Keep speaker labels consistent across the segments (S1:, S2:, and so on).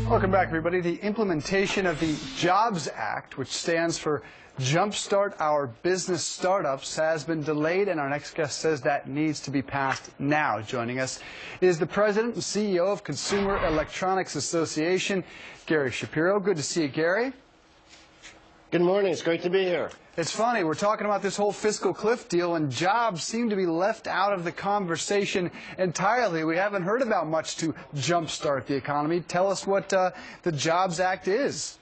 S1: Welcome back, everybody. The implementation of the Jobs Act, which stands for Jumpstart Our Business Startups, has been delayed, and our next guest says that needs to be passed now. Joining us is the President and CEO of Consumer Electronics Association, Gary Shapiro. Good to see you, Gary.
S2: Good morning. It's great to be here.
S1: It's funny, we're talking about this whole fiscal cliff deal, and jobs seem to be left out of the conversation entirely. We haven't heard about much to jumpstart the economy. Tell us what the Jobs Act is.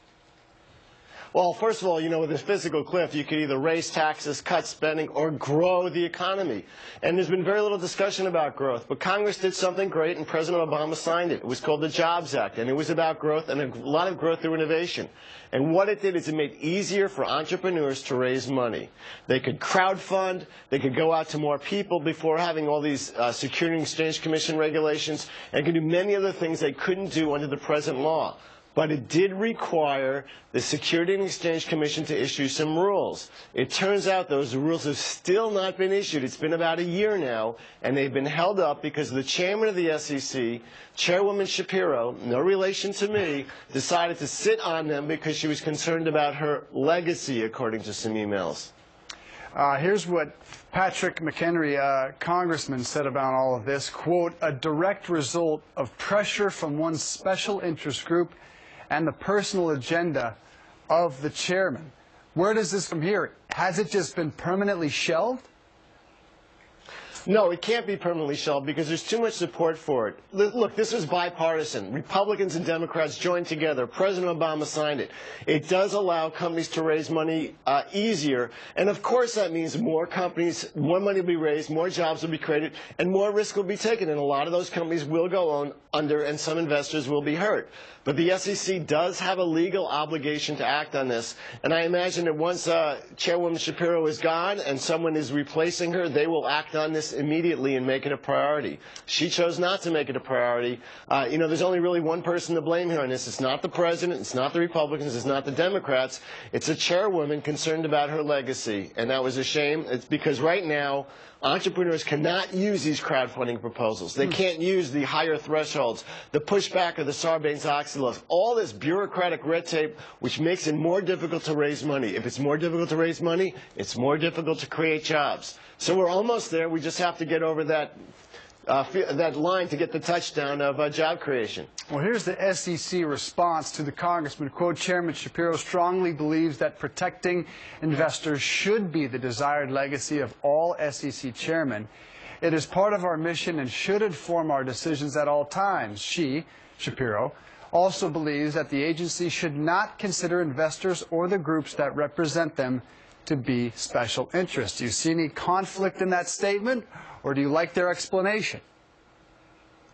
S2: Well, first of all, you know, with this fiscal cliff, you could either raise taxes, cut spending, or grow the economy. And there's been very little discussion about growth. But Congress did something great, and President Obama signed it. It was called the Jobs Act, and it was about growth, and a lot of growth through innovation. And what it did is it made it easier for entrepreneurs to raise money. They could crowdfund, they could go out to more people before having all these Securities and Exchange Commission regulations, and could do many other things they couldn't do under the present law. But it did require the Securities and Exchange Commission to issue some rules. It turns out those rules have still not been issued. It's been about a year now, and they've been held up because the chairman of the SEC, Chairwoman Shapiro, no relation to me, decided to sit on them because she was concerned about her legacy, according to some emails.
S1: Here's what Patrick McHenry, congressman, said about all of this. Quote, "A direct result of pressure from one special interest group and the personal agenda of the chairman." Where does this from here? Has it just been permanently shelved?
S2: No, it can't be permanently shelved because there's too much support for it. Look, this was bipartisan. Republicans and Democrats joined together. President Obama signed it. It does allow companies to raise money easier. And of course that means more companies, more money will be raised, more jobs will be created, and more risk will be taken. And a lot of those companies will go under, and some investors will be hurt. But the SEC does have a legal obligation to act on this. And I imagine that once Chairwoman Shapiro is gone and someone is replacing her, they will act on this immediately and make it a priority. She chose not to make it a priority. You know, there's only really one person to blame here on this. It's not the president, it's not the Republicans, it's not the Democrats. It's a chairwoman concerned about her legacy. And that was a shame. It's because right now, entrepreneurs cannot use these crowdfunding proposals. They can't use the higher thresholds, the pushback of the Sarbanes-Oxley laws, all this bureaucratic red tape which makes it more difficult to raise money. If it's more difficult to raise money, it's more difficult to create jobs. So we're almost there. We just have to get over that line to get the touchdown of job creation.
S1: Well, here's the SEC response to the congressman. Quote, "Chairman Shapiro strongly believes that protecting investors should be the desired legacy of all SEC chairmen. It is part of our mission and should inform our decisions at all times." She, Shapiro, also believes that the agency should not consider investors or the groups that represent them to be special interests. Do you see any conflict in that statement, or do you like their explanation?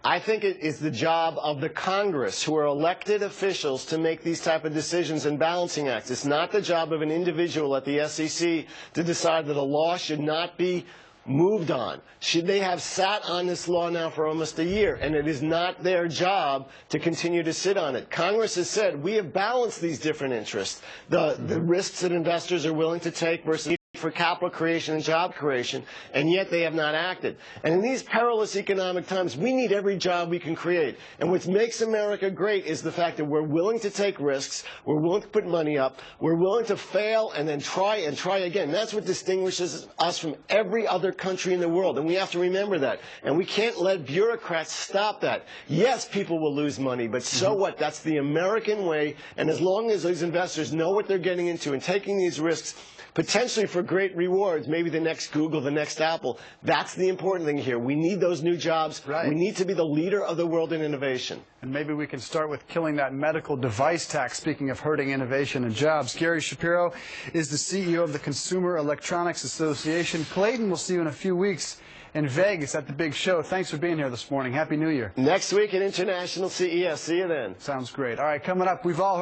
S2: I think it is the job of the Congress, who are elected officials, to make these type of decisions and balancing acts. It's not the job of an individual at the SEC to decide that a law should not be moved on. They have sat on this law now for almost a year, and it is not their job to continue to sit on it. Congress has said, we have balanced these different interests, the risks that investors are willing to take versus for capital creation and job creation, and yet they have not acted. And in these perilous economic times, we need every job we can create. And what makes America great is the fact that we're willing to take risks, we're willing to put money up, we're willing to fail and then try and try again. That's what distinguishes us from every other country in the world, and we have to remember that. And we can't let bureaucrats stop that. Yes, people will lose money, but so what? That's the American way, and as long as those investors know what they're getting into and taking these risks, potentially for great rewards, maybe the next Google, the next Apple. That's the important thing here. We need those new jobs.
S1: Right.
S2: We need to be the leader of the world in innovation.
S1: And maybe we can start with killing that medical device tax, speaking of hurting innovation and jobs. Gary Shapiro is the CEO of the Consumer Electronics Association. Clayton, we'll see you in a few weeks in Vegas at the big show. Thanks for being here this morning. Happy New Year.
S2: Next week at International CEA. See you then.
S1: Sounds great. All right, coming up, we've all